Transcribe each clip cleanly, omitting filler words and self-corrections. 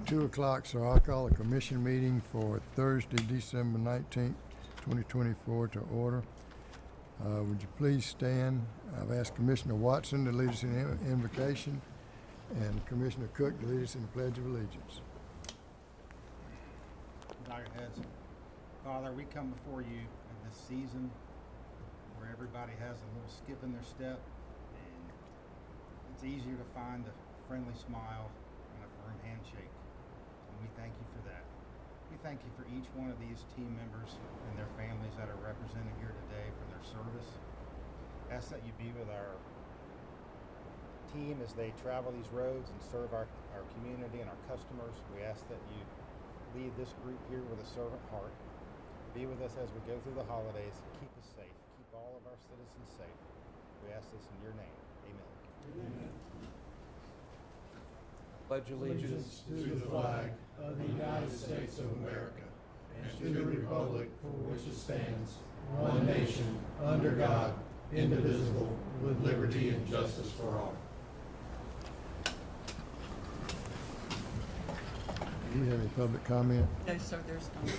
2 o'clock, so I'll call a commission meeting for Thursday, December 19th, 2024 to order. Would you please stand? I've asked Commissioner Watson to lead us in invocation and Commissioner Cook to lead us in the Pledge of Allegiance. Bow your heads. Father, we come before you in this season where everybody has a little skip in their step, and it's easier to find a friendly smile and a firm handshake. And we thank you for that. We thank you for each one of these team members and their families that are represented here today for their service. Ask that you be with our team as they travel these roads and serve our community and our customers. We ask that you lead this group here with a servant heart. Be with us as we go through the holidays. Keep us safe. Keep all of our citizens safe. We ask this in your name. Amen. Amen. Pledge allegiance To the flag of the United States of America and to the republic for which it stands, one nation, under God, indivisible, with liberty and justice for all. Do you have any public comment? No, sir, there's none.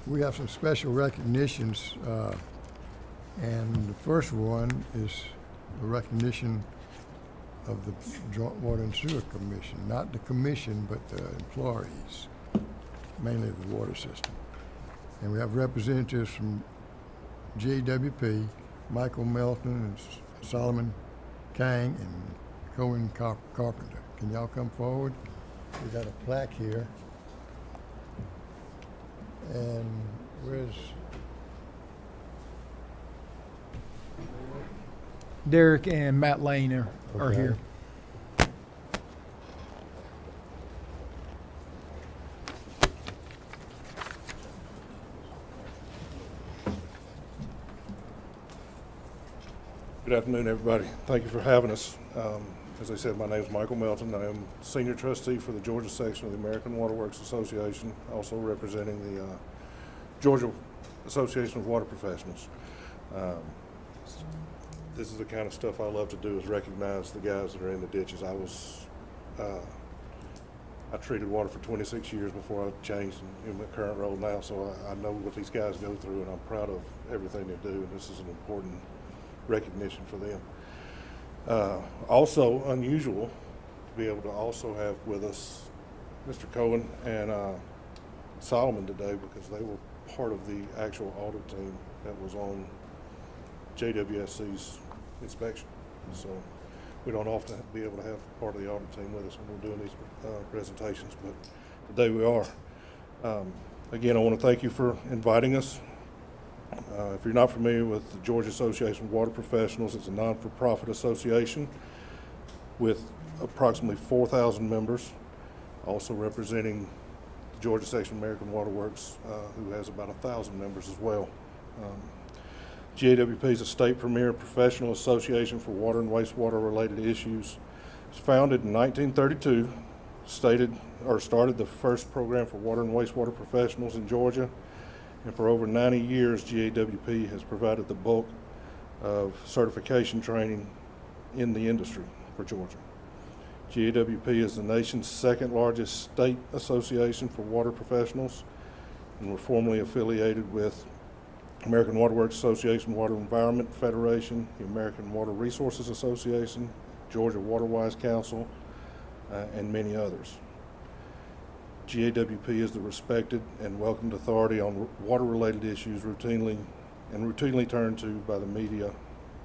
We have some special recognitions, and the first one is the recognition of the Joint Water and Sewer Commission, not the commission, but the employees, mainly the water system. And we have representatives from JWP, Michael Melton and Solomon Kang and Cohen Carpenter. Can y'all come forward? We got a plaque here. And where's Derek and Matt Lane are Okay. here. Good afternoon, everybody. Thank you for having us. As I said, my name is Michael Melton. I am Senior Trustee for the Georgia section of the American Water Works Association, also representing the Georgia Association of Water Professionals. This is the kind of stuff I love to do, is recognize the guys that are in the ditches. I treated water for 26 years before I changed in my current role now, so I know what these guys go through, and I'm proud of everything they do, and this is an important recognition for them. Also unusual to be able to also have with us Mr. Cohen and Solomon today, because they were part of the actual audit team that was on JWSC's inspection. So we don't often be able to have part of the audit team with us when we're doing these presentations, but today we are. Again, I want to thank you for inviting us. If you're not familiar with the Georgia Association of Water Professionals, it's a non-for-profit association with approximately 4,000 members, also representing the Georgia section of American Water Works, who has about 1,000 members as well. GAWP is a state premier professional association for water and wastewater related issues. It was founded in 1932, started the first program for water and wastewater professionals in Georgia. And for over 90 years, GAWP has provided the bulk of certification training in the industry for Georgia. GAWP is the nation's second largest state association for water professionals, and we're formally affiliated with American Water Works Association, Water Environment Federation, the American Water Resources Association, Georgia Waterwise Council, and many others. GAWP is the respected and welcomed authority on water-related issues routinely turned to by the media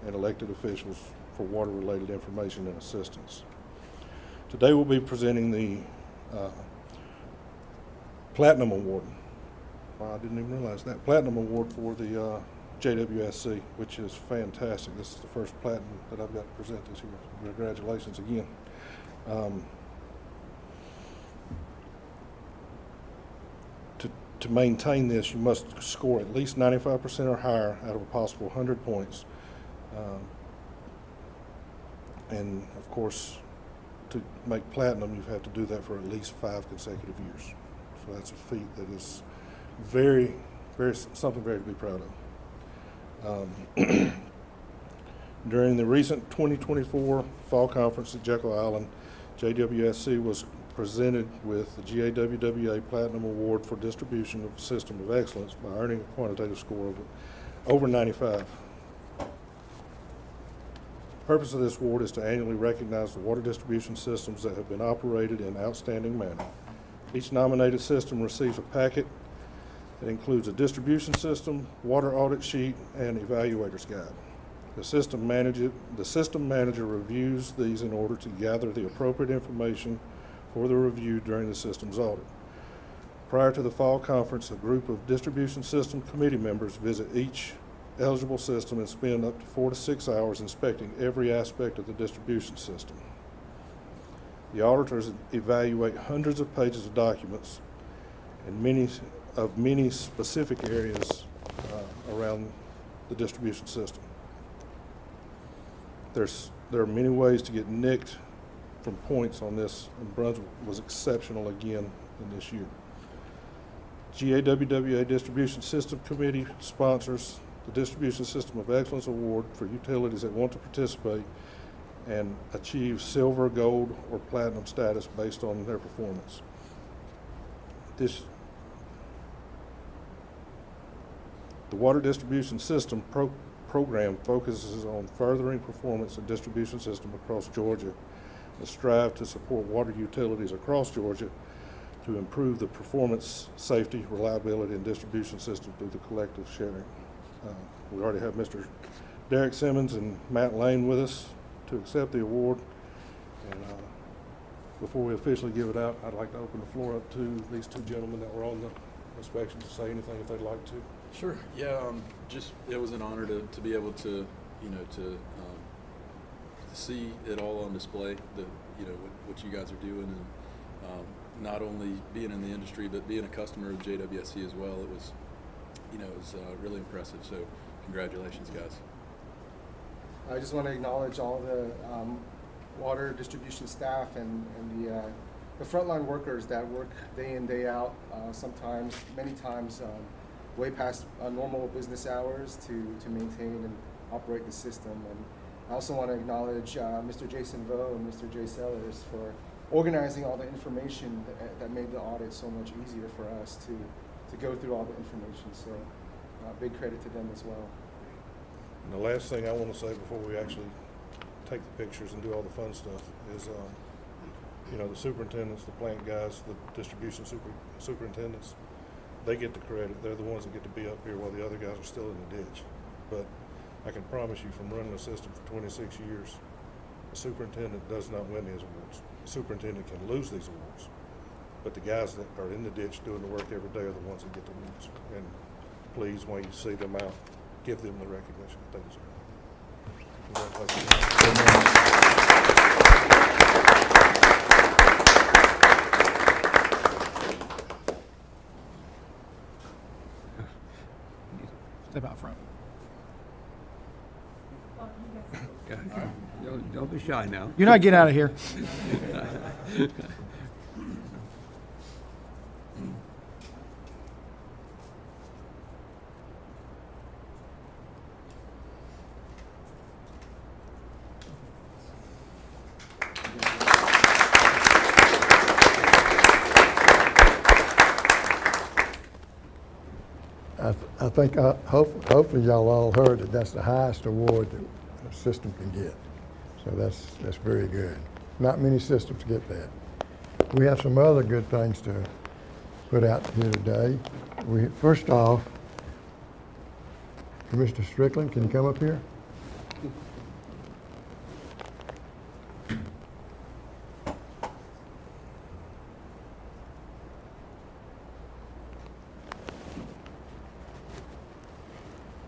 and elected officials for water-related information and assistance. Today we'll be presenting the Platinum Award. Wow, I didn't even realize that. Platinum Award for the JWSC, which is fantastic. This is the first platinum that I've got to present this year. Congratulations again. To maintain this, you must score at least 95% or higher out of a possible 100 points. And of course, to make platinum, you have to do that for at least 5 consecutive years. So that's a feat that is something very to be proud of. During the recent 2024 Fall Conference at Jekyll Island, JWSC was presented with the GAWWA Platinum Award for Distribution of System of Excellence by earning a quantitative score of over 95. The purpose of this award is to annually recognize the water distribution systems that have been operated in outstanding manner. Each nominated system receives a packet that includes a distribution system, water audit sheet, and evaluator's guide. The system manager reviews these in order to gather the appropriate information for the review during the system's audit. Prior to the fall conference, a group of distribution system committee members visit each eligible system and spend up to 4 to 6 hours inspecting every aspect of the distribution system. The auditors evaluate hundreds of pages of documents and many specific areas around the distribution system. There are many ways to get nicked from points on this, and Brunswick was exceptional again in this year. GAWWA Distribution System Committee sponsors the Distribution System of Excellence Award for utilities that want to participate and achieve silver, gold, or platinum status based on their performance. The Water Distribution System program focuses on furthering performance in distribution system across Georgia and strive to support water utilities across Georgia to improve the performance, safety, reliability, and distribution system through the collective sharing. We already have Mr. Derek Simmons and Matt Lane with us to accept the award. And before we officially give it out, I'd like to open the floor up to these two gentlemen that were on the inspection to say anything if they'd like to. Sure. Yeah. Just it was an honor to be able to, to see it all on display. What you guys are doing, and not only being in the industry but being a customer of JWSC as well. It was, really impressive. So, congratulations, guys. I just want to acknowledge all the water distribution staff and the frontline workers that work day in, day out, many times, way past normal business hours to maintain and operate the system. And I also want to acknowledge Mr. Jason Vo and Mr. Jay Sellers for organizing all the information that made the audit so much easier for us to go through all the information. So big credit to them as well. And the last thing I want to say before we actually take the pictures and do all the fun stuff is, the superintendents, the plant guys, the distribution superintendents, they get the credit. They're the ones that get to be up here while the other guys are still in the ditch. But I can promise you, from running a system for 26 years, the superintendent does not win these awards. The superintendent can lose these awards, but the guys that are in the ditch doing the work every day are the ones that get the awards. And please, when you see them out, give them the recognition that they deserve. Congratulations. Step out front. Don't be shy now. You're not getting out of here. I think, hopefully y'all all heard that that's the highest award that a system can get. So that's very good. Not many systems get that. We have some other good things to put out here today. First off, Mr. Strickland, can you come up here?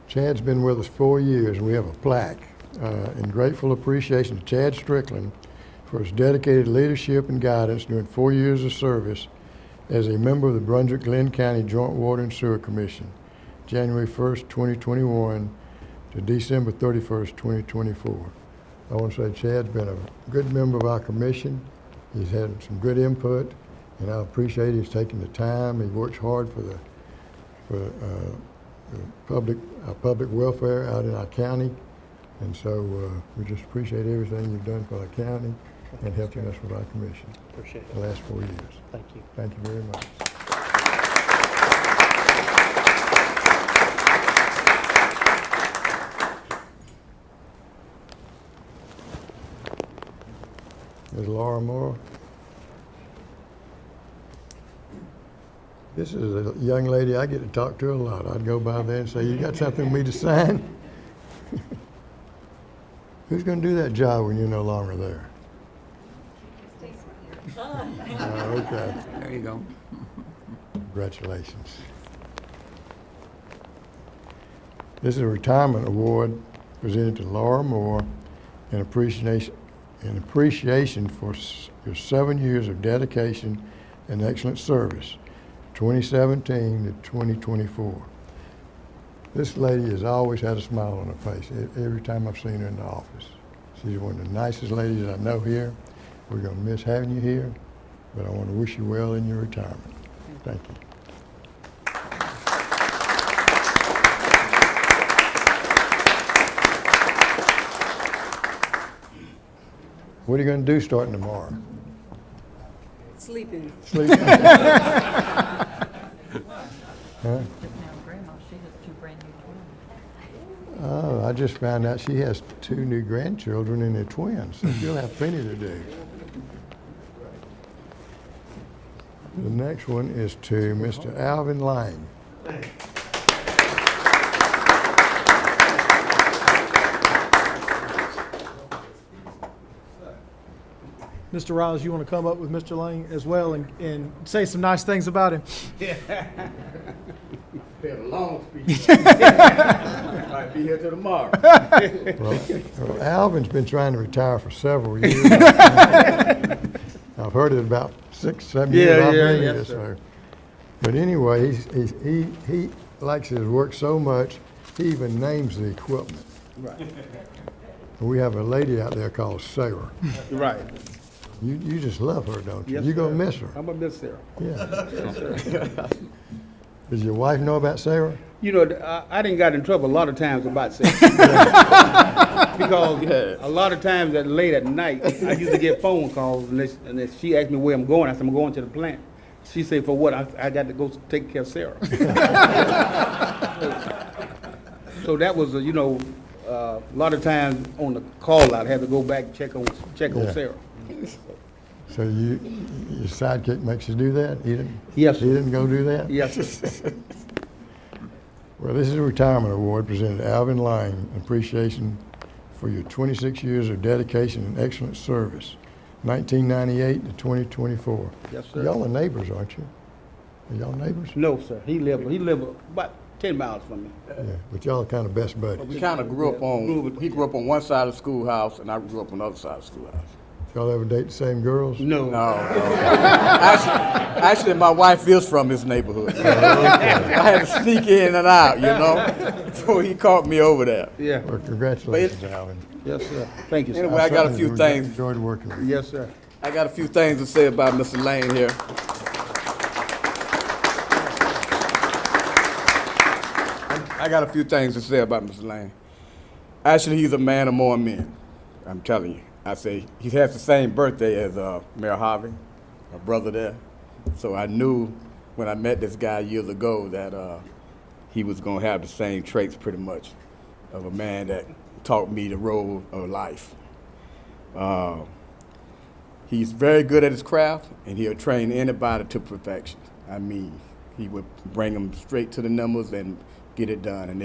Chad's been with us 4 years, and we have a plaque in grateful appreciation to Chad Strickland for his dedicated leadership and guidance during 4 years of service as a member of the Brunswick-Glynn County Joint Water and Sewer Commission, January 1st, 2021 to December 31st, 2024. I want to say Chad's been a good member of our commission. He's had some good input, and I appreciate he's taking the time. He works hard for public welfare out in our county, and so we just appreciate everything you've done for our county. and helping us with our commission Appreciate the it. last 4 years. Thank you. Thank you very much. There's Laura Moore. This is a young lady I get to talk to a lot. I'd go by there and say, "You got something for me to sign?" Who's going to do that job when you're no longer there? Oh, okay. There you go. Congratulations. This is a retirement award presented to Laura Moore in appreciation for your 7 years of dedication and excellent service, 2017 to 2024. This lady has always had a smile on her face every time I've seen her in the office. She's one of the nicest ladies I know here. We're going to miss having you here, but I want to wish you well in your retirement. Thank you. What are you going to do starting tomorrow? Sleeping. Sleep? Huh? Now, Grandma, she has 2 brand new twins. Oh, I just found out she has 2 new grandchildren and they're twins, so she'll have plenty to do. The next one is to Mr. Alvin Lang. Mr. Riles, you want to come up with Mr. Lane as well and say some nice things about him? Had a long speech. Might be here till tomorrow. Well, Alvin's been trying to retire for several years. I've heard it about 6, 7 years. I've been here, yes, sir. so. But anyway, he likes his work so much, he even names the equipment. Right. We have a lady out there called Sarah. Right. You just love her, don't you? Yes, You're going to sir. miss her. I'm gonna miss Sarah. Yeah. Does your wife know about Sarah? You know, I didn't got in trouble a lot of times about Sarah. Because a lot of times at late at night, I used to get phone calls and then she asked me where I'm going. I said, I'm going to the plant. She said, for what? I got to go take care of Sarah. So that was, a lot of times on the call out, I had to go back and check on Sarah. So your sidekick makes you do that? He didn't? Yes, He sir. didn't go do that? Yes, sir. Well, this is a retirement award presented to Alvin Lang in appreciation for your 26 years of dedication and excellent service, 1998 to 2024. Yes, sir. Y'all are neighbors, aren't you? Are y'all neighbors? No, sir. He lived about 10 miles from me. Yeah, but y'all are kind of best buddies. We kind of grew up on, he grew up on one side of the schoolhouse, and I grew up on the other side of the schoolhouse. Y'all ever date the same girls? No. No. Actually, my wife is from his neighborhood. I had to sneak in and out, So he caught me over there. Yeah. Well, congratulations, Alvin. Yes, sir. Thank you, sir. Anyway, I got a few certainly things. enjoyed working with you. Yes, sir. I got a few things to say about Mr. Lane here. I got a few things to say about Mr. Lane. Actually, he's a man of more men. I'm telling you. I say he has the same birthday as Mayor Harvey, my brother there. So I knew when I met this guy years ago that he was going to have the same traits pretty much of a man that taught me the role of life. He's very good at his craft, and he'll train anybody to perfection. I mean, he would bring them straight to the numbers and get it done. And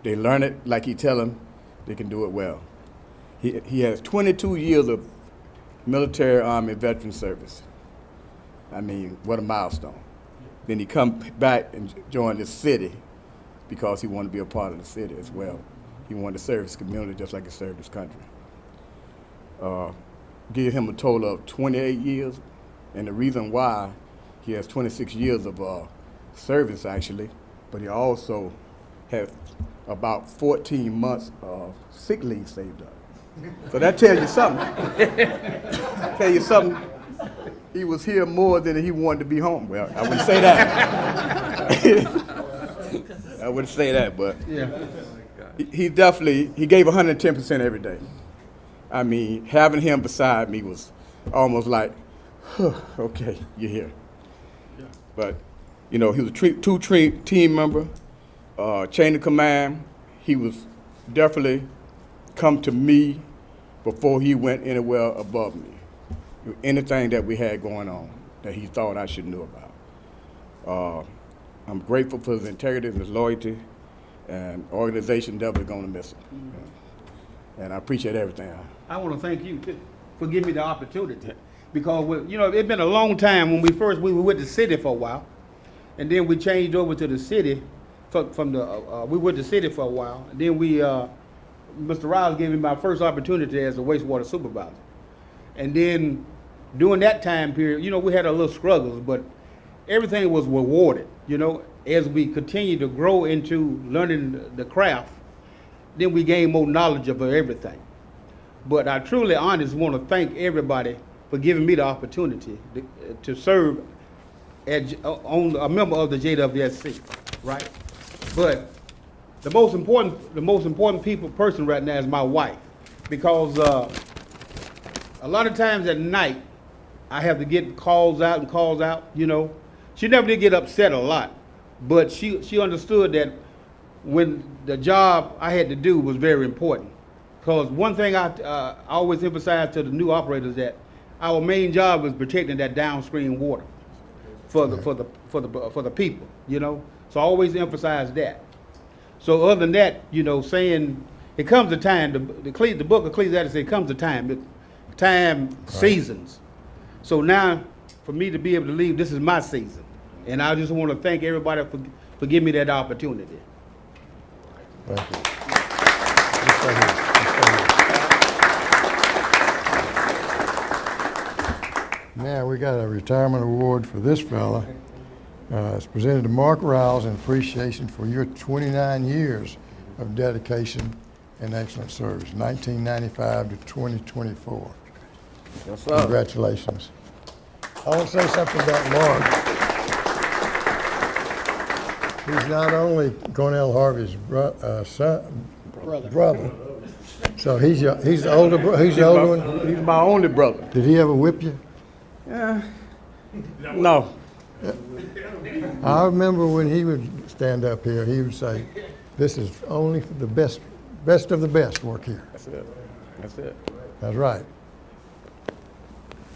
they learn it like he tell them, they can do it well. He has 22 years of military, Army, veteran service. I mean, what a milestone. Then he come back and join the city because he wanted to be a part of the city as well. He wanted to serve his community just like he served his country. Give him a total of 28 years, and the reason why he has 26 years of service actually, but he also has about 14 months of sick leave saved up. So that tells you something. Tell you something. He was here more than he wanted to be home. Well, I wouldn't say that. I wouldn't say that, but Yeah. he definitely, he gave 110% every day. I mean, having him beside me was almost like, okay, you're here. But, you know, he was a team member, chain of command. He was definitely come to me before he went anywhere above me. Anything that we had going on that he thought I should know about. I'm grateful for his integrity and his loyalty, and organization definitely going to miss him. And I appreciate everything. I want to thank you for giving me the opportunity, because you know, it's been a long time. When we were with the city for a while, and then we changed over to the city. We were with the city for a while, and then Mr. Riles gave me my first opportunity as a wastewater supervisor. And then during that time period, you know, we had a little struggles, but everything was rewarded. You know, as we continued to grow into learning the craft, then we gained more knowledge of everything. But I truly, honestly want to thank everybody for giving me the opportunity to serve as a member of the JWSC, right? But the most important person right now is my wife, because a lot of times at night I have to get calls out. You know, she never did get upset a lot, but she understood that when the job I had to do was very important. Because one thing I always emphasize to the new operators, that our main job is protecting that downstream water for the people. You know, so I always emphasize that. So other than that, you know, saying it comes a time. The book of Ecclesiastes says it comes a time. Seasons. So now, for me to be able to leave, this is my season, and I just want to thank everybody for giving me that opportunity. Thank you. Now we got a retirement award for this fella. It's presented to Mark Riles in appreciation for your 29 years of dedication and excellent service, 1995 to 2024. Yes, sir. Congratulations. I want to say something about Mark. He's not only Cornell Harvey's brother. So he's the older one. He's my only brother. Did he ever whip you? No. I remember when he would stand up here, he would say, "This is only for the best of the best work here." That's it. That's it. That's right.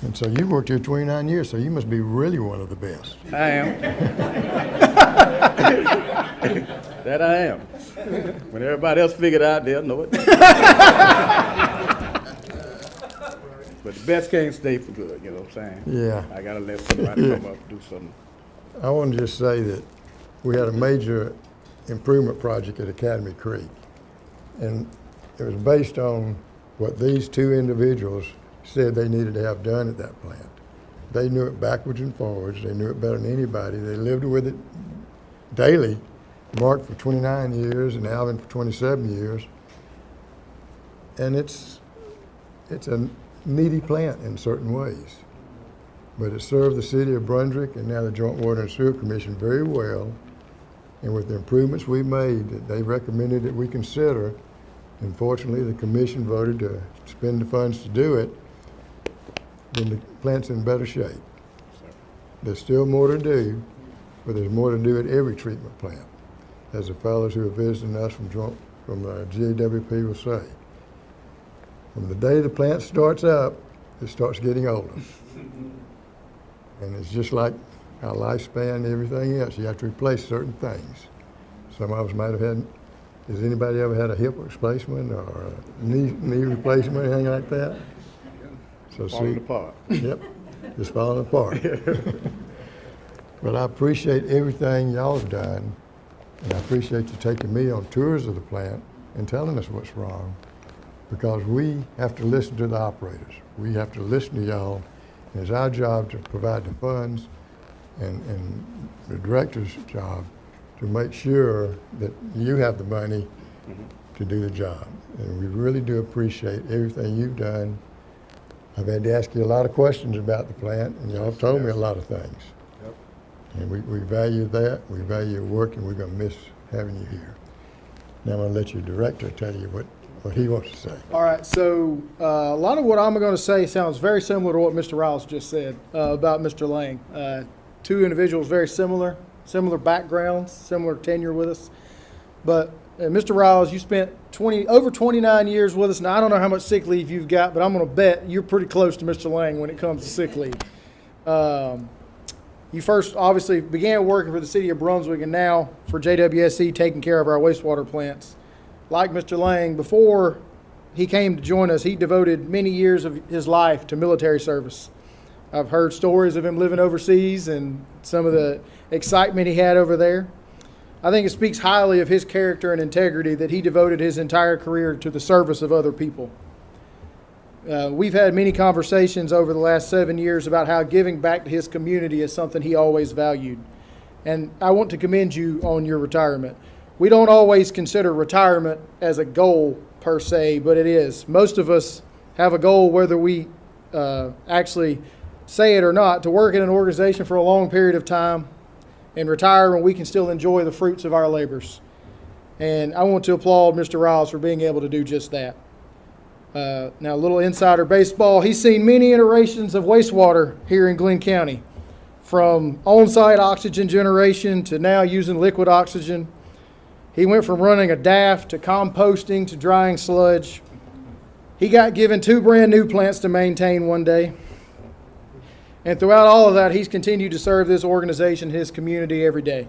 And so you worked here 29 years, so you must be really one of the best. I am. That I am. When everybody else figure it out, they'll know it. But the best can't stay for good, you know what I'm saying? Yeah. I gotta let somebody come up and do something. I want to just say that we had a major improvement project at Academy Creek, and it was based on what these two individuals said they needed to have done at that plant. They knew it backwards and forwards. They knew it better than anybody. They lived with it daily. Mark for 29 years and Alvin for 27 years. And it's a needy plant in certain ways. But it served the city of Brunswick and now the Joint Water and Sewer Commission very well. And with the improvements we made that they recommended that we consider, unfortunately the commission voted to spend the funds to do it, then the plant's in better shape. There's still more to do, but there's more to do at every treatment plant, as the fellows who are visiting us from GAWP will say. From the day the plant starts up, it starts getting older. And it's just like our lifespan and everything else. You have to replace certain things. Some of us might have had, has anybody ever had a hip replacement or a knee replacement, anything like that? So Falling apart. Yep, just falling apart. But I appreciate everything y'all have done, and I appreciate you taking me on tours of the plant and telling us what's wrong, because we have to listen to the operators. We have to listen to y'all, and it's our job to provide the funds and the director's job to make sure that you have the money to do the job. And we really do appreciate everything you've done. I've had to ask you a lot of questions about the plant, and y'all have told me a lot of things. Yep. And we value that, we value your work, and we're gonna miss having you here. Now I'm gonna let your director tell you what what he wants to say. All right, so a lot of what I'm going to say sounds very similar to what Mr. Riles just said about Mr. Lang. Two individuals very similar backgrounds, similar tenure with us. But Mr. Riles, you spent over 29 years with us. Now, I don't know how much sick leave you've got, but I'm going to bet you're pretty close to Mr. Lang when it comes to sick leave. You first obviously began working for the city of Brunswick and now for JWSC, taking care of our wastewater plants. Like Mr. Lang, before he came to join us, he devoted many years of his life to military service. I've heard stories of him living overseas and some of the excitement he had over there. I think it speaks highly of his character and integrity that he devoted his entire career to the service of other people. We've had many conversations over the last 7 years about how giving back to his community is something he always valued. And I want to commend you on your retirement. We don't always consider retirement as a goal per se, but it is. Most of us have a goal, whether we actually say it or not, to work in an organization for a long period of time and retire when we can still enjoy the fruits of our labors. And I want to applaud Mr. Riles for being able to do just that. Now, a little insider baseball. He's seen many iterations of wastewater here in Glynn County, from on-site oxygen generation to now using liquid oxygen. He went from running a DAF to composting to drying sludge. He got given 2 brand new plants to maintain one day. And throughout all of that, he's continued to serve this organization, his community every day.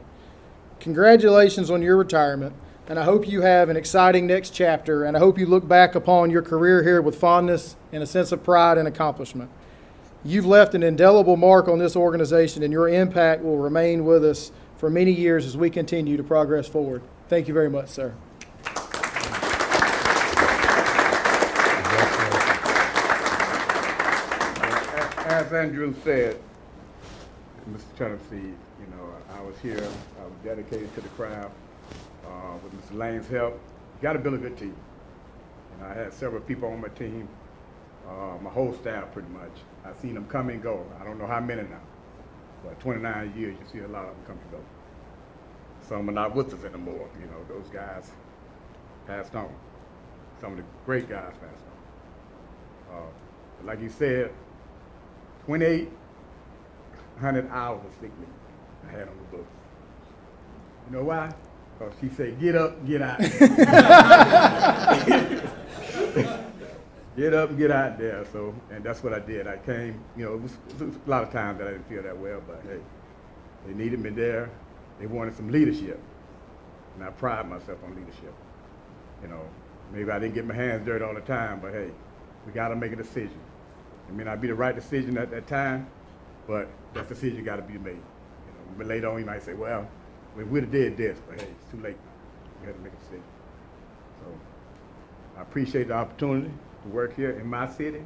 Congratulations on your retirement, and I hope you have an exciting next chapter, and I hope you look back upon your career here with fondness and a sense of pride and accomplishment. You've left an indelible mark on this organization, and your impact will remain with us for many years as we continue to progress forward. Thank you very much, sir. As Andrew said, Mr. Tennessee, you know, I was here, I was dedicated to the craft with Mr. Lane's help. You got to build a good team. And I had several people on my team, my whole staff pretty much. I've seen them come and go. I don't know how many now, but 29 years, you see a lot of them come and go. Some are not with us anymore. You know, those guys passed on. Some of the great guys passed on. But like you said, 2,800 hours of sick leave I had on the books. You know why? Because she said, get up, get out. Get up and get out there. So, and that's what I did. I came, you know, it was a lot of times that I didn't feel that well, but hey, they needed me there. They wanted some leadership. And I pride myself on leadership. You know, maybe I didn't get my hands dirty all the time, but hey, we got to make a decision. It may not be the right decision at that time, but that decision got to be made. You know, but later on, you might say, well, we would have did this, but hey, it's too late now. We had to make a decision. So I appreciate the opportunity to work here in my city.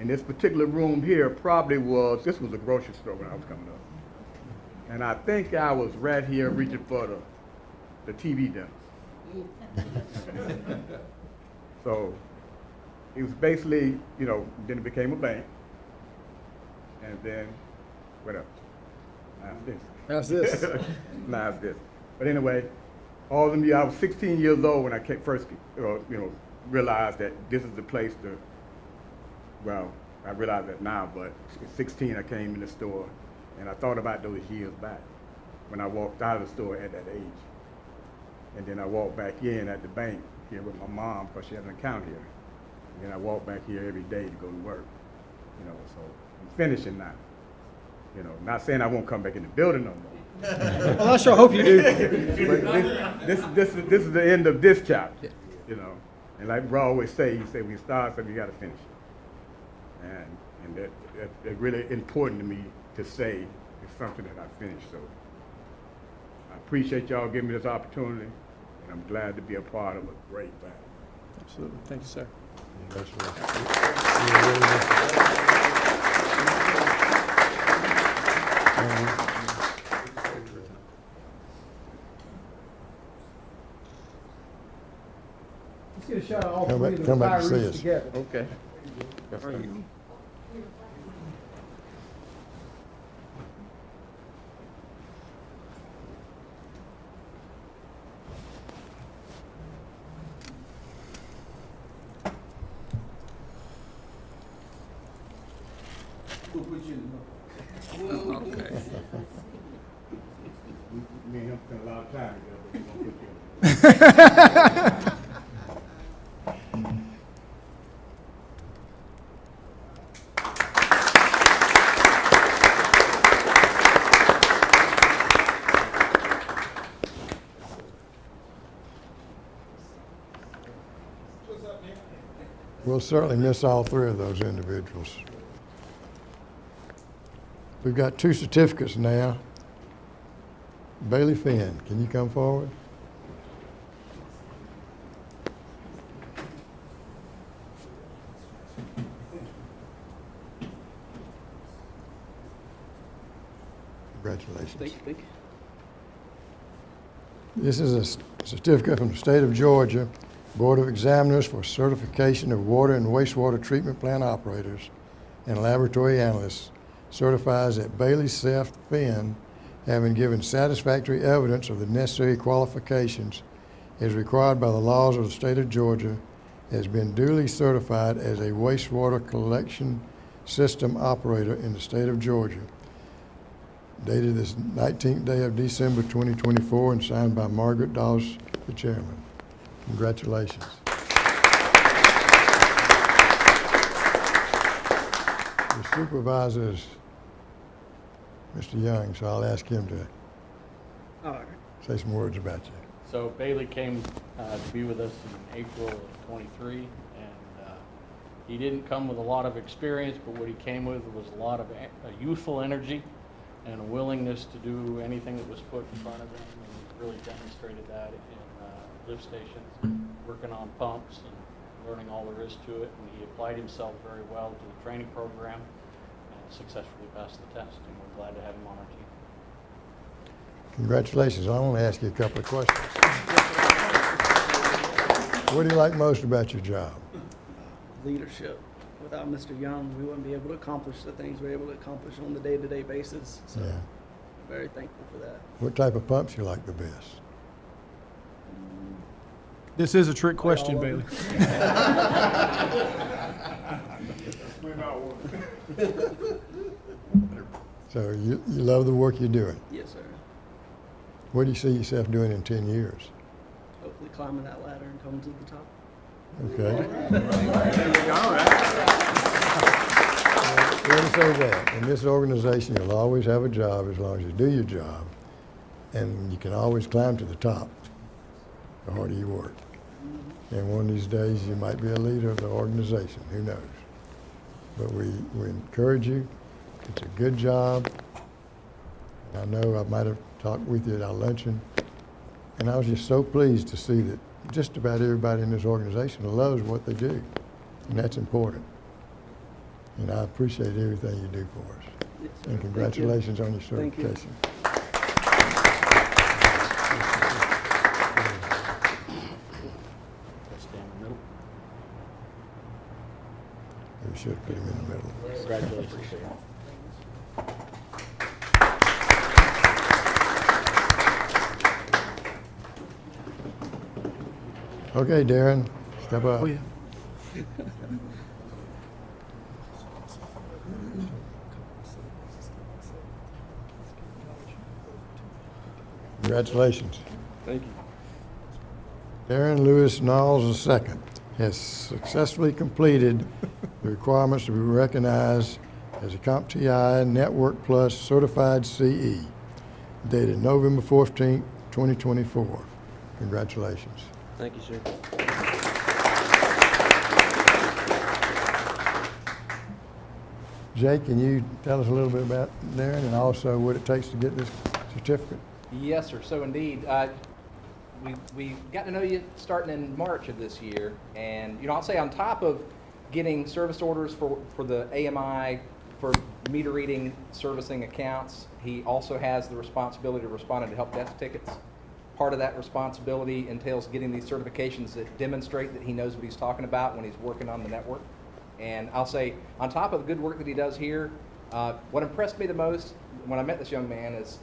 And this particular room here this was a grocery store when I was coming up. And I think I was right here reaching for the TV dinner. So it was basically, you know, then it became a bank. And then, what else? Now it's this. How's this? Now it's this. But anyway, all of them, I was 16 years old when I first, you know, realized that this is the place to, well, I realize that now, but at 16 I came in the store and I thought about those years back when I walked out of the store at that age. And then I walked back in at the bank here with my mom because she had an account here. And then I walk back here every day to go to work, you know, so I'm finishing now. You know, not saying I won't come back in the building no more. Well, I sure hope you do. But this is the end of this chapter, you know. And like Bro always say, he say when you start something, you got to finish it. And that's really important to me to say it's something that I finished. So I appreciate y'all giving me this opportunity, and I'm glad to be a part of a great family. Absolutely. Thank you, sir. Let's get a shot of all Come three back- of come the back to see retirees us. together. Okay. gonna put you in the middle. Okay. Me and him spent a lot of time together, but he's gonna put you in. We'll certainly miss all three of those individuals. We've got two certificates now. Bailey Finn, can you come forward? Congratulations. Thank you. This is a certificate from the state of Georgia Board of Examiners for certification of water and wastewater treatment plant operators and laboratory analysts, certifies that Bailey Seth Finn, having given satisfactory evidence of the necessary qualifications as required by the laws of the state of Georgia, has been duly certified as a wastewater collection system operator in the state of Georgia. Dated this 19th day of December 2024 and signed by Margaret Dawes, the chairman. Congratulations. The supervisor is Mr. Young, so I'll ask him to All right. say some words about you. So Bailey came to be with us in April of 23, and he didn't come with a lot of experience, but what he came with was a lot of youthful energy and a willingness to do anything that was put in front of him, and he really demonstrated that in lift stations, working on pumps and learning all there is to it, and he applied himself very well to the training program and successfully passed the test, and we're glad to have him on our team. Congratulations. I want to ask you a couple of questions. What do you like most about your job? Leadership. Without Mr. Young, we wouldn't be able to accomplish the things we're able to accomplish on the day-to-day basis. So, Yeah. very thankful for that. What type of pumps you like the best? This is a trick question, all Bailey. So you love the work you're doing. Yes, sir. What do you see yourself doing in 10 years? Hopefully climbing that ladder and coming to the top. Okay. Let me say that. In this organization, you'll always have a job as long as you do your job. And you can always climb to the top the harder you work. And one of these days, you might be a leader of the organization. Who knows? But we encourage you. It's a good job. I know I might have talked with you at our luncheon. And I was just so pleased to see that just about everybody in this organization loves what they do. And that's important. And I appreciate everything you do for us. Yes, sir. And congratulations on your Thank you. certification. Let's stand in the middle. We should put him in the middle. Congratulations, Darren. Okay, Darren, step up. Oh, yeah. Congratulations. Thank you. Darren Lewis Knowles II has successfully completed the requirements to be recognized as a CompTIA Network Plus Certified CE, dated November 14, 2024. Congratulations. Thank you, sir. Jake, can you tell us a little bit about Darren and also what it takes to get this certificate? Yes, sir. So indeed, we got to know you starting in March of this year, and I'll say on top of getting service orders for the AMI for meter reading servicing accounts, he also has the responsibility to respond to help desk tickets. Part of that responsibility entails getting these certifications that demonstrate that he knows what he's talking about when he's working on the network. And I'll say, on top of the good work that he does here, what impressed me the most when I met this young man is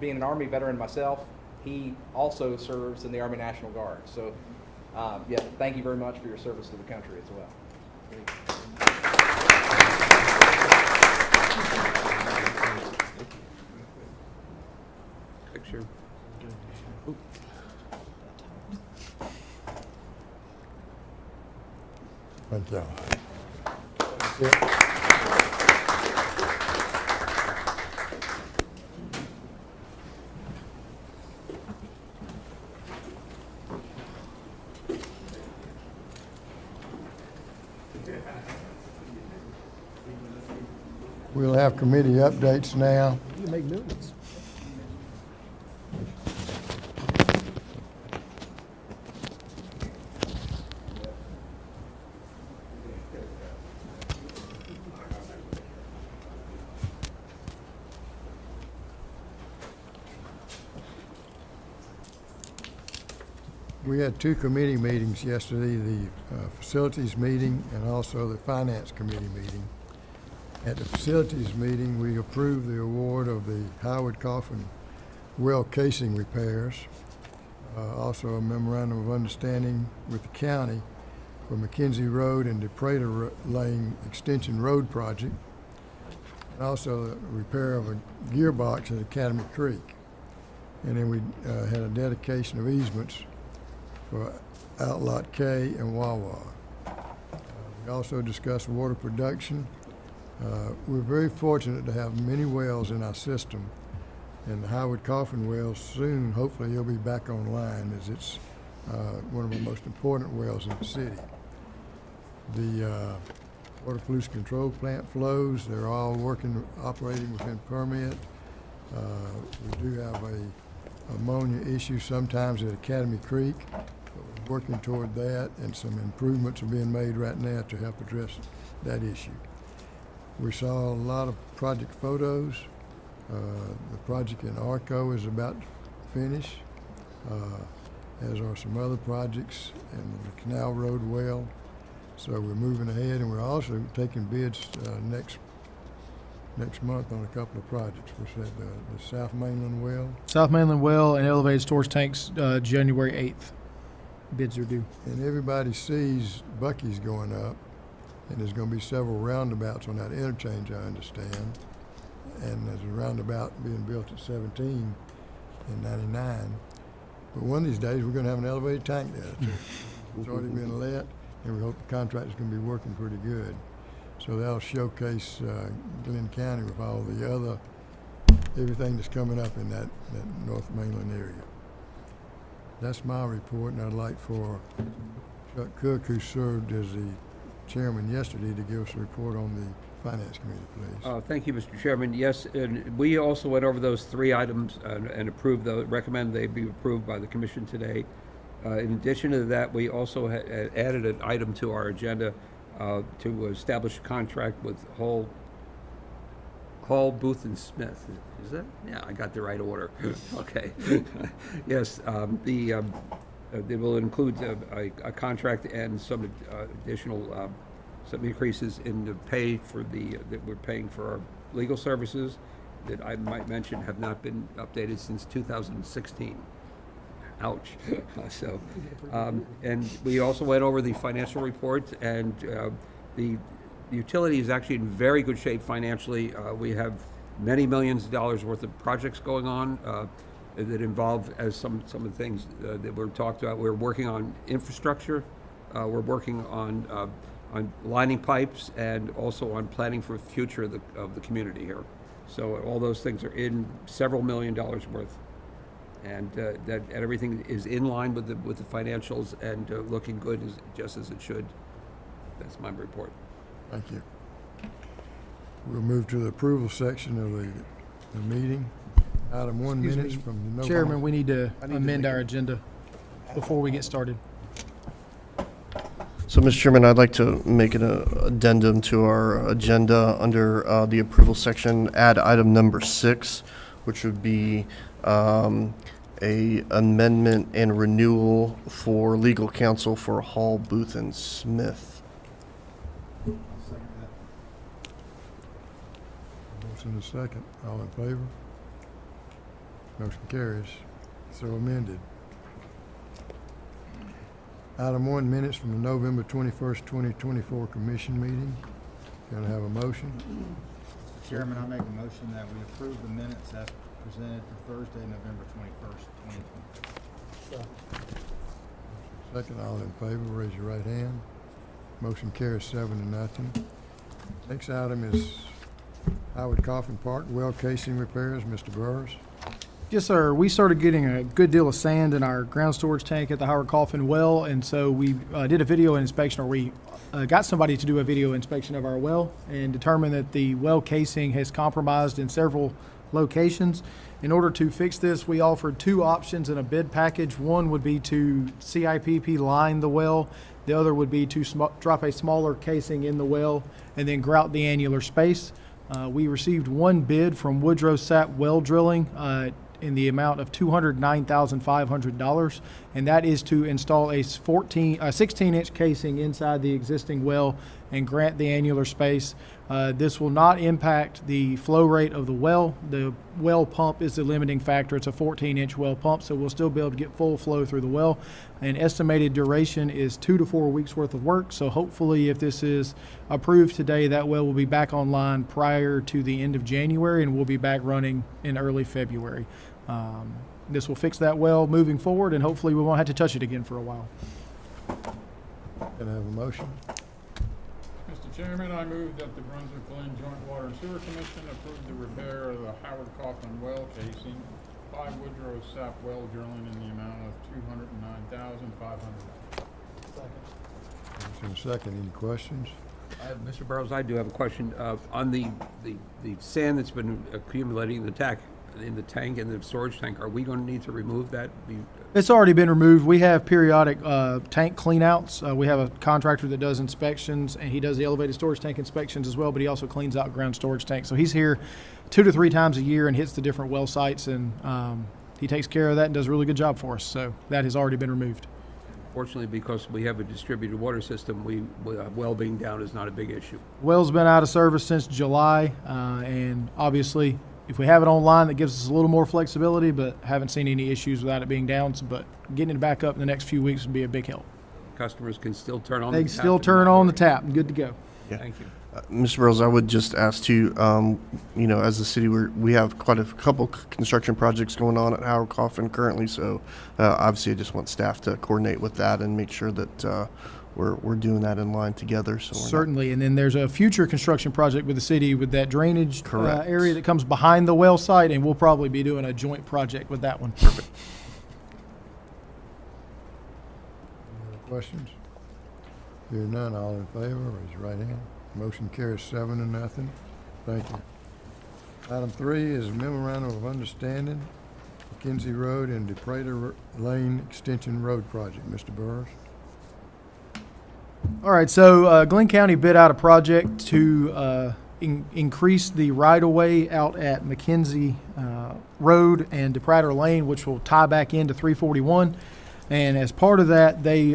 being an Army veteran myself, he also serves in the Army National Guard. So, yeah, thank you very much for your service to the country as well. Thank y'all. We'll have committee updates now. You make millions. We had two committee meetings yesterday, the facilities meeting and also the finance committee meeting. At the facilities meeting, we approved the award of the Howard Coffin well casing repairs. Also a memorandum of understanding with the county for McKenzie Road and DePrater Lane Extension Road project. And also the repair of a gearbox at Academy Creek. And then we had a dedication of easements for Outlot K and Wawa. We also discussed water production. We're very fortunate to have many wells in our system, and the Howard Coffin well soon, hopefully he'll be back online, as it's one of the most important wells in the city. The water pollution control plant flows, they're all operating within permit. We do have a ammonia issue sometimes at Academy Creek, but we're working toward that, and some improvements are being made right now to help address that issue. We saw a lot of project photos. The project in Arco is about to finish, as are some other projects in the Canal Road well. So we're moving ahead, and we're also taking bids next month on a couple of projects. We said the South Mainland well. South Mainland well and elevated storage tanks, January 8th. Bids are due. And everybody sees Bucky's going up, and there's going to be several roundabouts on that interchange, I understand. And there's a roundabout being built at 17 in 99. But one of these days, we're going to have an elevated tank there, too. It's already been let, and we hope the contractor's going to be working pretty good. So that'll showcase Glynn County with all the other, everything that's coming up in that North Mainland area. That's my report, and I'd like for Chuck Cook, who served as the chairman yesterday, to give us a report on the Finance Committee, please. Thank you, Mr. Chairman. Yes, and we also went over those three items and approved those, recommend they be approved by the commission today. In addition to that, we also added an item to our agenda to establish a contract with Hall, Booth and Smith. Is that? Yeah, I got the right order. Okay. Yes, it will include a contract and some additional some increases in the pay for that we're paying for our legal services that I might mention have not been updated since 2016. Ouch. So, and we also went over the financial report, and the utility is actually in very good shape financially. We have many millions of dollars worth of projects going on that involve, as some of the things that were talked about. We're working on infrastructure. We're working on lining pipes, and also on planning for the future of the community here. So all those things are in several $1 million worth. And that everything is in line with the financials and looking good, just as it should. That's my report. Thank you. We'll move to the approval section of the meeting. Item 1 minutes from the November. Chairman, we need to amend our agenda before we get started. So, Mr. Chairman, I'd like to make an addendum to our agenda under the approval section, add item number 6, which would be a amendment and renewal for legal counsel for Hall, Booth, and Smith. Second that. Motion and a second. All in favor? Motion carries. So amended. Item 1, minutes from the November 21st, 2024 commission meeting. Can I have a motion? Mr. Chairman, I make a motion that we approve the minutes as presented for Thursday, November 21st, 2024. Second, all in favor, raise your right hand. Motion carries 7-0. Next item is Howard Coffin Park well casing repairs. Mr. Burrs. Yes, sir. We started getting a good deal of sand in our ground storage tank at the Howard Coffin well, and so we did a video inspection, or we got somebody to do a video inspection of our well and determined that the well casing has compromised in several locations. In order to fix this, we offered two options in a bid package. One would be to CIPP line the well. The other would be to drop a smaller casing in the well and then grout the annular space. We received one bid from Woodrow Sapp Well Drilling in the amount of $209,500, and that is to install a 16-inch casing inside the existing well and grant the annular space. This will not impact the flow rate of the well. The well pump is the limiting factor. It's a 14-inch well pump, so we'll still be able to get full flow through the well. An estimated duration is 2 to 4 weeks worth of work, so hopefully if this is approved today, that well will be back online prior to the end of January, and we'll be back running in early February. This will fix that well moving forward, and hopefully we won't have to touch it again for a while. Can I have a motion? Mr. Chairman, I move that the Brunswick-Glynn Joint Water and Sewer Commission approve the repair of the Howard Coffin well casing by Woodrow Sapp Well Drilling in the amount of $209,500. Motion second. Any questions? Mr. Burrows, I do have a question. On the sand that's been accumulating in the tank and the storage tank, are we going to need to remove that? It's already been removed. We have periodic tank cleanouts. We have a contractor that does inspections, and he does the elevated storage tank inspections as well, but he also cleans out ground storage tanks. So he's here 2 to 3 times a year and hits the different well sites, and he takes care of that and does a really good job for us. So that has already been removed. Fortunately, because we have a distributed water system, well being down is not a big issue. Well's been out of service since July, and obviously if we have it online, that gives us a little more flexibility, but haven't seen any issues without it being down. But getting it back up in the next few weeks would be a big help. Customers can still turn on the tap. They can still turn on the tap and good to go. Yeah. Thank you. Mr. Burrows, I would just ask too, as a city, we have quite a couple construction projects going on at Howard Coffin currently, so obviously I just want staff to coordinate with that and make sure that we're doing that in line together. So certainly, and then there's a future construction project with the city with that drainage area that comes behind the well site, and we'll probably be doing a joint project with that one. Perfect. Any other questions? Hearing none, all in favor, raise your right hand. Motion carries 7-0. Thank you. Item 3 is a memorandum of understanding, McKenzie Road and DePrater Lane Extension Road Project. Mr. Burrs. All right, so Glynn County bid out a project to increase the right-of-way out at McKenzie Road and DePrater Lane, which will tie back into 341. And as part of that, we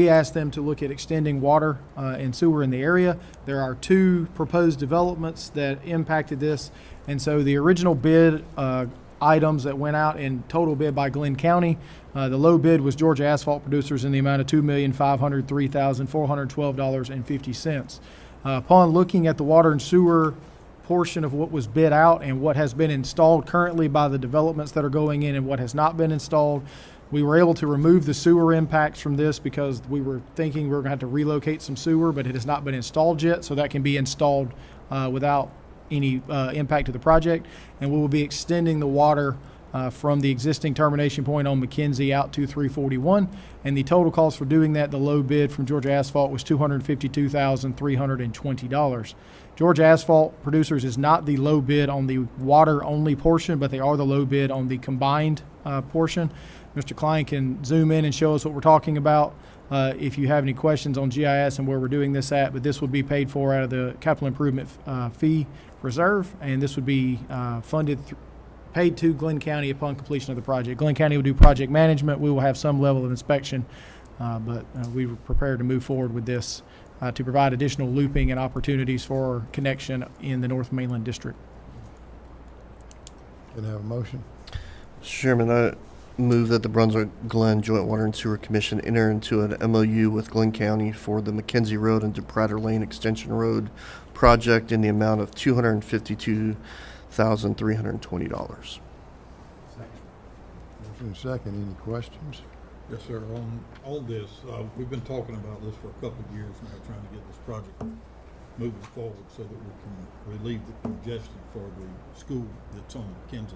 asked them to look at extending water and sewer in the area. There are 2 proposed developments that impacted this. And so the original bid items that went out in total bid by Glynn County, the low bid was Georgia Asphalt Producers in the amount of $2,503,412.50. Upon looking at the water and sewer portion of what was bid out and what has been installed currently by the developments that are going in and what has not been installed, we were able to remove the sewer impacts from this because we were thinking we were going to have to relocate some sewer, but it has not been installed yet, so that can be installed without any impact to the project. And we will be extending the water from the existing termination point on McKenzie out to 341. And the total cost for doing that, the low bid from Georgia Asphalt, was $252,320. Georgia Asphalt Producers is not the low bid on the water-only portion, but they are the low bid on the combined portion. Mr. Klein can zoom in and show us what we're talking about if you have any questions on GIS and where we're doing this at, but this would be paid for out of the capital improvement fee reserve, and this would be paid to Glynn County upon completion of the project. Glynn County will do project management. We will have some level of inspection, but we were prepared to move forward with this to provide additional looping and opportunities for connection in the North Mainland District. Can I have a motion? Mr. Chairman, I move that the Brunswick-Glynn Joint Water and Sewer Commission enter into an MOU with Glynn County for the McKenzie Road and DePrater Lane Extension Road project in the amount of $252,320. Motion second. Any questions? Yes, sir. On all this, we've been talking about this for a couple of years now, trying to get this project moving forward so that we can relieve the congestion for the school that's on Kenzie.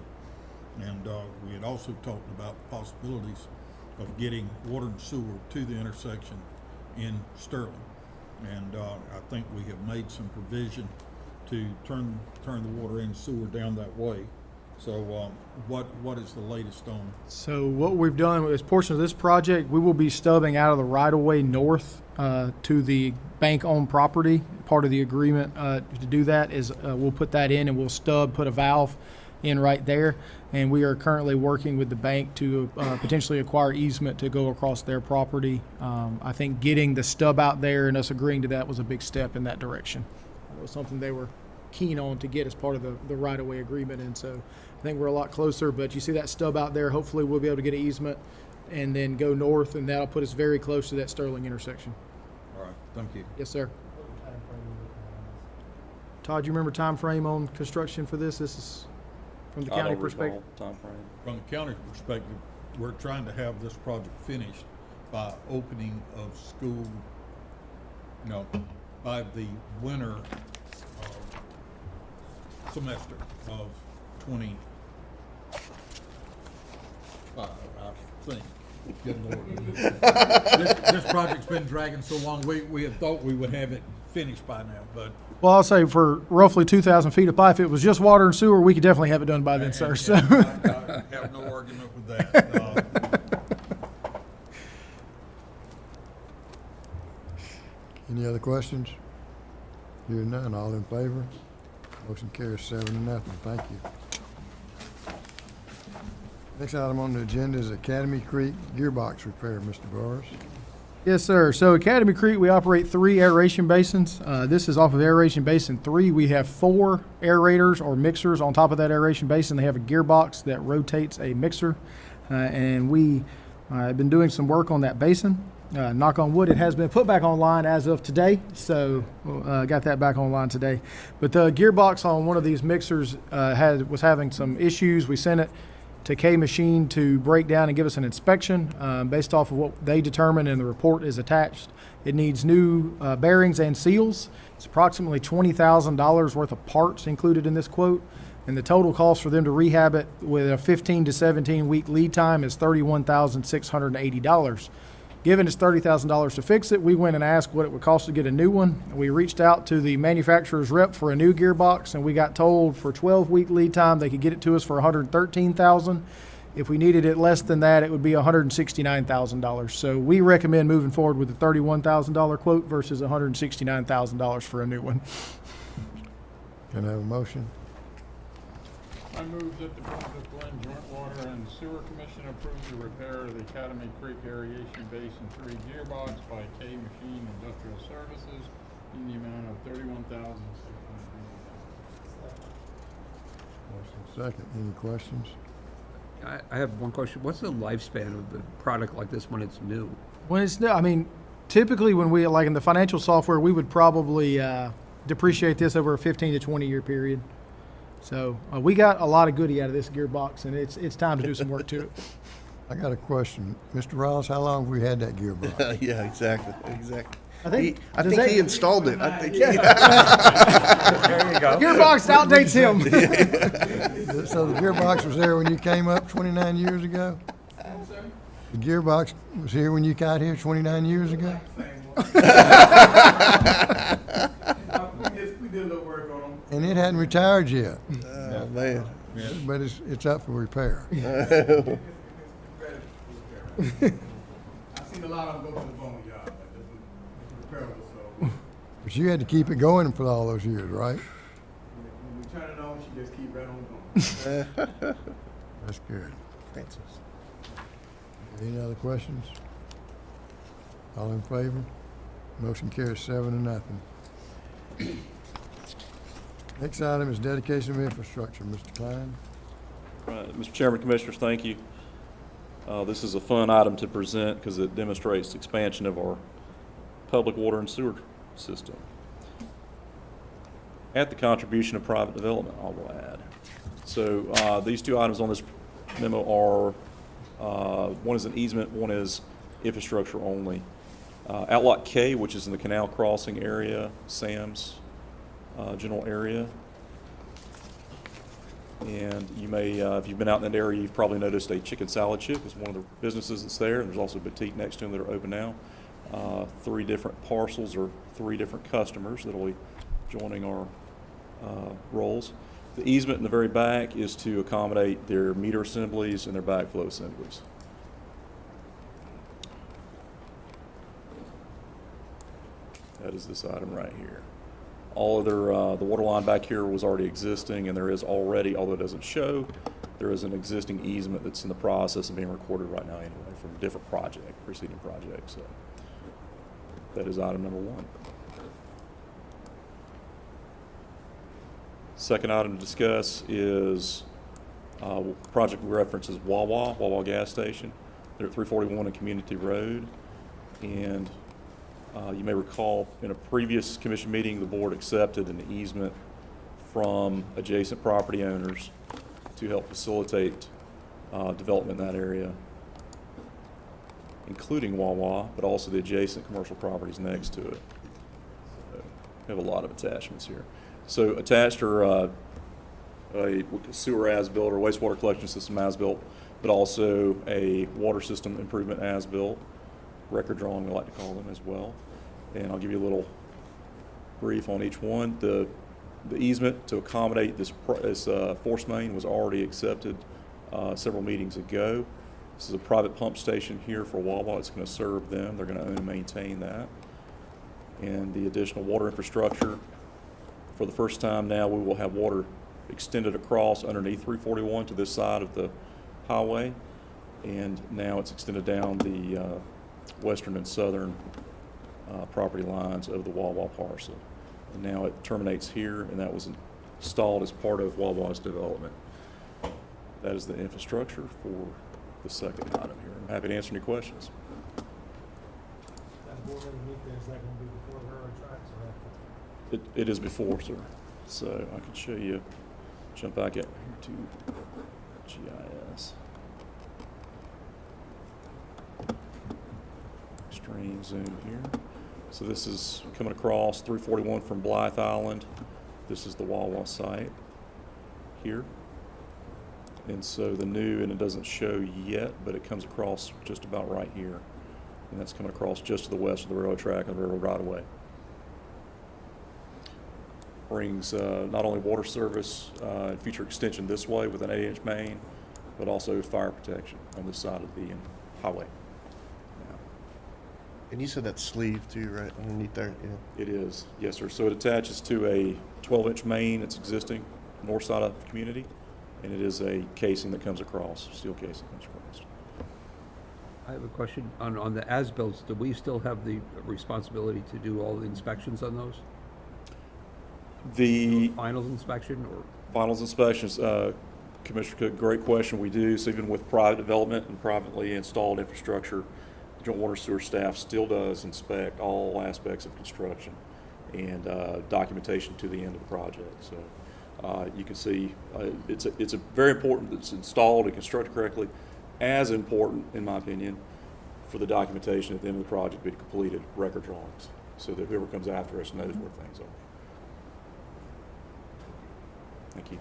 And we had also talked about possibilities of getting water and sewer to the intersection in Sterling. And I think we have made some provision to turn the water and sewer down that way. So what is the latest on? So what we've done as portion of this project, we will be stubbing out of the right-of-way north to the bank-owned property. Part of the agreement to do that is we'll put that in and we'll put a valve in right there. And we are currently working with the bank to potentially acquire easement to go across their property. I think getting the stub out there and us agreeing to that was a big step in that direction. It was something they were keen on to get as part of the right-of-way agreement, and so I think we're a lot closer. But you see that stub out there, hopefully we'll be able to get an easement and then go north, and that'll put us very close to that Sterling intersection. All right, thank you. Yes, sir. Todd, you remember time frame on construction for this? This is from the county perspective. Time frame. From the county perspective, we're trying to have this project finished by opening of school, by the winter semester of 25, I think. Good Lord. This project's been dragging so long, we had thought we would have it finished by now, but. Well, I'll say for roughly 2,000 feet of pipe, if it was just water and sewer, we could definitely have it done by then, sir. So. I have no argument with that. Any other questions? Hearing none, all in favor? Motion carries 7-0. Thank you. Next item on the agenda is Academy Creek gearbox repair, Mr. Burris. Yes, sir. So Academy Creek, we operate 3 aeration basins. This is off of aeration basin 3. We have 4 aerators or mixers on top of that aeration basin. They have a gearbox that rotates a mixer. And we have been doing some work on that basin. Knock on wood, it has been put back online as of today, so got that back online today. But the gearbox on one of these mixers was having some issues. We sent it to K Machine to break down and give us an inspection based off of what they determined, and the report is attached. It needs new bearings and seals. It's approximately $20,000 worth of parts included in this quote, and the total cost for them to rehab it with a 15 to 17 week lead time is $31,680. Given it's $30,000 to fix it, we went and asked what it would cost to get a new one. We reached out to the manufacturer's rep for a new gearbox, and we got told for 12-week lead time they could get it to us for $113,000. If we needed it less than that, it would be $169,000. So we recommend moving forward with the $31,000 quote versus $169,000 for a new one. Can I have a motion? I move that the Brunswick-Glynn Joint Water and Sewer Commission approve the repair of the Academy Creek Aeration Basin 3 gearbox by K Machine Industrial Services in the amount of $31,600. Motion second. Any questions? I have one question. What's the lifespan of the product like this when it's new? When it's new, I mean, typically when we, like in the financial software, we would probably depreciate this over a 15 to 20 year period. So we got a lot of goodie out of this gearbox, and it's time to do some work to it. I got a question. Mr. Ross, how long have we had that gearbox? Yeah, exactly. I think he installed it. I think there you go. Gearbox outdates him. So the gearbox was there when you came up 29 years ago? The gearbox was here when you got here 29 years ago? We did a little work on them. And it hadn't retired yet. Oh, man. But it's up for repair. I've seen a lot of them go to the bone yard, but this was repairable, so. But you had to keep it going for all those years, right? When we turn it on, she just keep right on going. That's good. Any other questions? All in favor? Motion carries 7-0. Next item is dedication of infrastructure. Mr. Klein. Right. Mr. Chairman, Commissioners, thank you. This is a fun item to present because it demonstrates expansion of our public water and sewer system at the contribution of private development, I will add. So these two items on this memo are One is an easement, one is infrastructure only. Outlot K, which is in the canal crossing area, Sam's general area. And you may, if you've been out in that area, you've probably noticed a chicken salad chip is one of the businesses that's there. There's also a boutique next to them that are open now. 3 different parcels or 3 different customers that will be joining our roles. The easement in the very back is to accommodate their meter assemblies and their backflow assemblies. That is this item right here. All of their, the water line back here was already existing, and there is already, although it doesn't show, there is an existing easement that's in the process of being recorded right now anyway from a different project, preceding project. So that is item number 1. Second item to discuss is project we reference is Wawa gas station. They're at 341 and Community Road. And you may recall in a previous commission meeting, the board accepted an easement from adjacent property owners to help facilitate development in that area, including Wawa, but also the adjacent commercial properties next to it. So we have a lot of attachments here. So attached are a sewer as-built or wastewater collection system as-built, but also a water system improvement as-built, record drawing we like to call them as well. And I'll give you a little brief on each one. The easement to accommodate this force main was already accepted several meetings ago. This is a private pump station here for Wawa. It's going to serve them. They're going to own and maintain that. And the additional water infrastructure, for the first time now, we will have water extended across underneath 341 to this side of the highway. And now it's extended down the western and southern property lines of the Wawa parcel. And now it terminates here, and that was installed as part of Wawa's development. That is the infrastructure for the second item here. I'm happy to answer any questions. It is before, sir. So I can show you, jump back out here to GIS. Extreme zoom here. So this is coming across 341 from Blythe Island. This is the Wawa site here. And so the new, and it doesn't show yet, but it comes across just about right here. And that's coming across just to the west of the railroad track and the railroad right of way. Brings not only water service and future extension this way with an 8-inch main, but also fire protection on this side of the highway. And you said that sleeve too, right, underneath there? Yeah. It is, yes, sir. So it attaches to a 12-inch main that's existing north side of the community, and it is a casing that comes across, steel casing comes across. I have a question on the as-bills. Do we still have the responsibility to do all the inspections on those? The finals inspection or finals inspections, Commissioner Cook, great question. We do. So even with private development and privately installed infrastructure, the Joint Water Sewer staff still does inspect all aspects of construction and documentation to the end of the project. So you can see it's a very important that it's installed and constructed correctly. As important, in my opinion, for the documentation at the end of the project to be completed record drawings, so that whoever comes after us knows where things are. Thank you.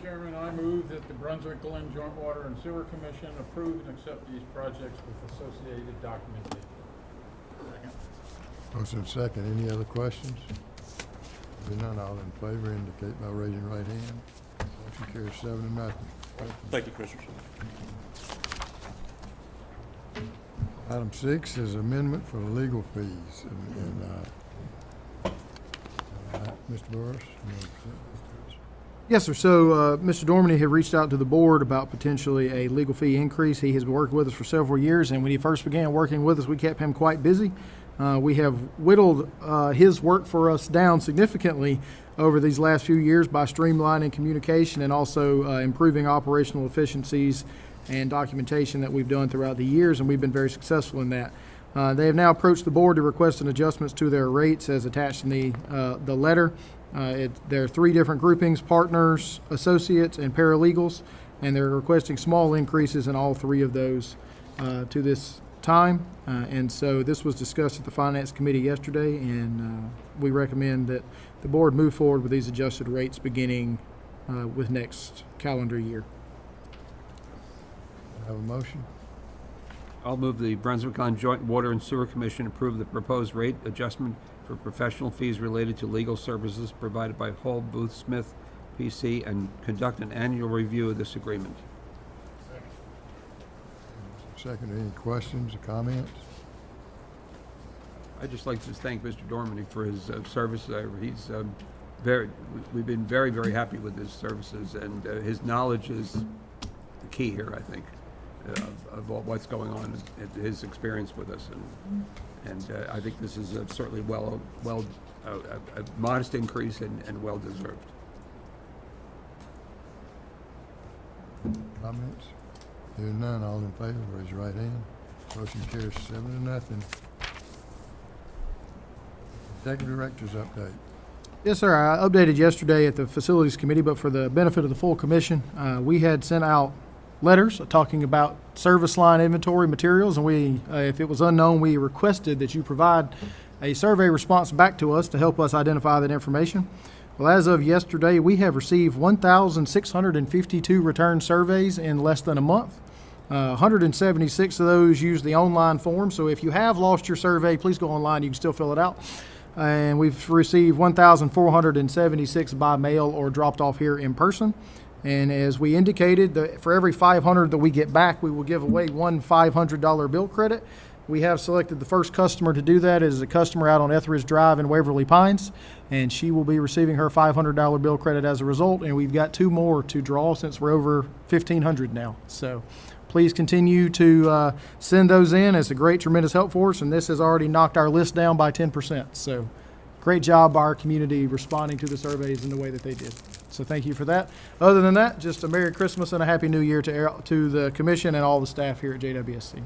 Chairman, I move that the Brunswick-Glynn Joint Water and Sewer Commission approve and accept these projects with associated documentation. Second. Motion second. Any other questions? If none, all in favor indicate by raising your right hand. Motion carries 7-0. Thank you, Commissioners. Item 6 is amendment for legal fees. Mr. Burris. Yes, sir. So Mr. Dorminey had reached out to the board about potentially a legal fee increase. He has been working with us for several years, and when he first began working with us, we kept him quite busy. We have whittled his work for us down significantly over these last few years by streamlining communication and also improving operational efficiencies and documentation that we've done throughout the years, and we've been very successful in that. They have now approached the board to request an adjustments to their rates as attached in the letter. There are 3 different groupings: partners, associates, and paralegals. and they're requesting small increases in all three of those to this time. And so this was discussed at the Finance Committee yesterday, and we recommend that the board move forward with these adjusted rates beginning with next calendar year. Have a motion? I'll move the Brunswick-Glynn Joint Water and Sewer Commission approve the proposed rate adjustment for professional fees related to legal services provided by Hull Booth Smith PC and conduct an annual review of this agreement. Second, any questions or comments? I'd just like to thank Mr. Dormany for his service. He's we've been very, very happy with his services, and his knowledge is the key here, I think, of what's going on, and his experience with us. And I think this is certainly a modest increase and well-deserved. Comments? Hearing none, all in favor, raise your right hand. Motion carries 7-0. Executive Director's update. Yes, sir. I updated yesterday at the Facilities Committee, but for the benefit of the full commission, we had sent out letters talking about service line inventory materials, and we, if it was unknown, we requested that you provide a survey response back to us to help us identify that information. Well, as of yesterday, we have received 1,652 return surveys in less than a month. 176 of those use the online form, so if you have lost your survey, please go online. You can still fill it out. And we've received 1,476 by mail or dropped off here in person. And as we indicated, for every 500 that we get back, we will give away one $500 bill credit. We have selected the first customer to do that as a customer out on Etheridge Drive in Waverly Pines, and she will be receiving her $500 bill credit as a result. And we've got 2 more to draw since we're over 1,500 now. So please continue to send those in. It's a great, tremendous help for us, and this has already knocked our list down by 10%. So great job by our community responding to the surveys in the way that they did. So thank you for that. Other than that, just a Merry Christmas and a Happy New Year to the Commission and all the staff here at JWSC.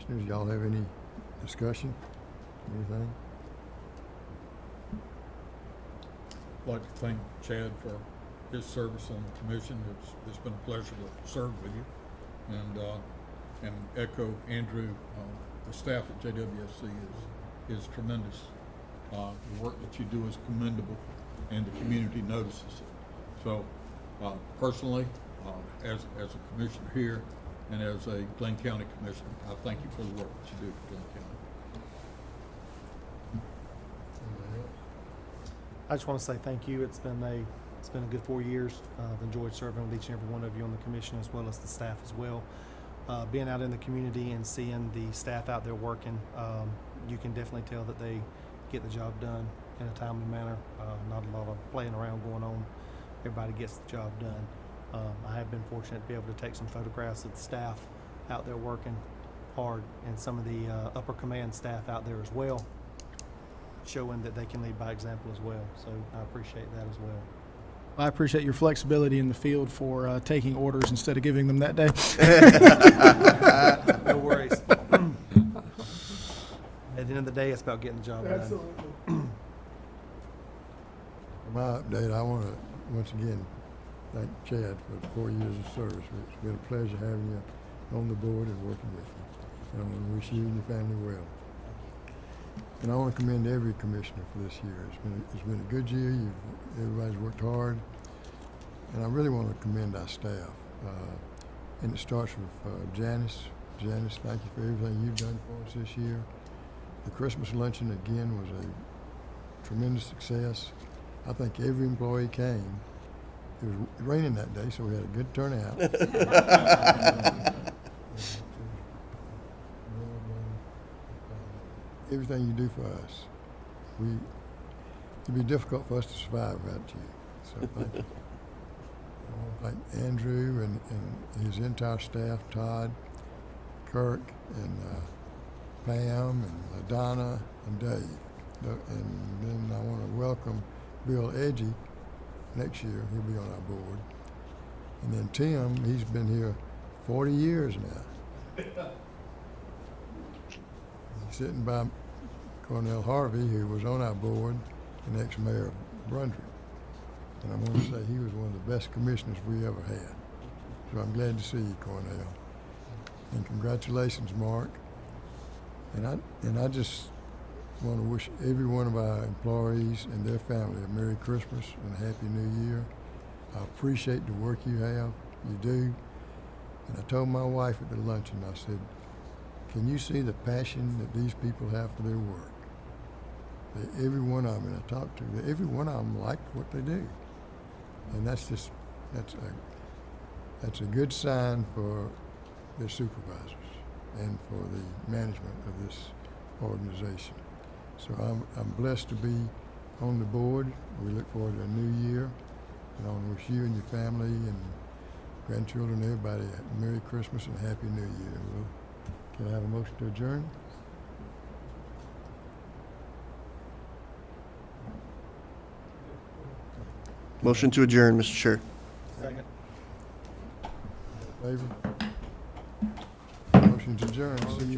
Commissioners, y'all have any discussion? Anything? I'd like to thank Chad for his service on the commission. It's been a pleasure to serve with you, and echo Andrew. The staff at JWSC is tremendous. The work that you do is commendable, and the community notices it. So, personally, as a commissioner here and as a Glynn County commissioner, I thank you for the work that you do for Glynn County. I just want to say thank you. It's been a good 4 years. I've enjoyed serving with each and every one of you on the commission, as well as the staff as well. Being out in the community and seeing the staff out there working, you can definitely tell that they get the job done in a timely manner. Not a lot of playing around going on. Everybody gets the job done. I have been fortunate to be able to take some photographs of the staff out there working hard, and some of the upper command staff out there as well, showing that they can lead by example as well. So I appreciate that as well. I appreciate your flexibility in the field for taking orders instead of giving them that day. No worries. At the end of the day, it's about getting the job done. Absolutely. For my update, I want to once again thank Chad for the 4 years of service. It's been a pleasure having you on the board and working with you. And I want to wish you and your family well. And I want to commend every commissioner for this year. It's been a good year. Everybody's worked hard, and I really want to commend our staff. And it starts with Janice. Janice, thank you for everything you've done for us this year. The Christmas luncheon again was a tremendous success. I think every employee came. It was raining that day, so we had a good turnout. Everything you do for us, it'd be difficult for us to survive without you. So thank you. I want to thank Andrew and his entire staff, Todd, Kirk, and Pam, and Donna, and Dave. And then I want to welcome Bill Edgy next year. He'll be on our board. And then Tim, he's been here 40 years now. Sitting by Cornell Harvey, who was on our board, and ex-mayor of Brunswick. And I want to say he was one of the best commissioners we ever had. So I'm glad to see you, Cornell. And congratulations, Mark. And I just want to wish every one of our employees and their family a Merry Christmas and a Happy New Year. I appreciate the work you have. You do. And I told my wife at the luncheon, I said, can you see the passion that these people have for their work? Every one of them, and I talked to them, every one of them liked what they do. And that's a good sign for their supervisors and for the management of this organization. So I'm blessed to be on the board. We look forward to a new year. And I want to wish you and your family and grandchildren, everybody, a Merry Christmas and a Happy New Year. Can I have a motion to adjourn? Motion to adjourn, Mr. Chair. Second. Favor? Motion's adjourned. See you.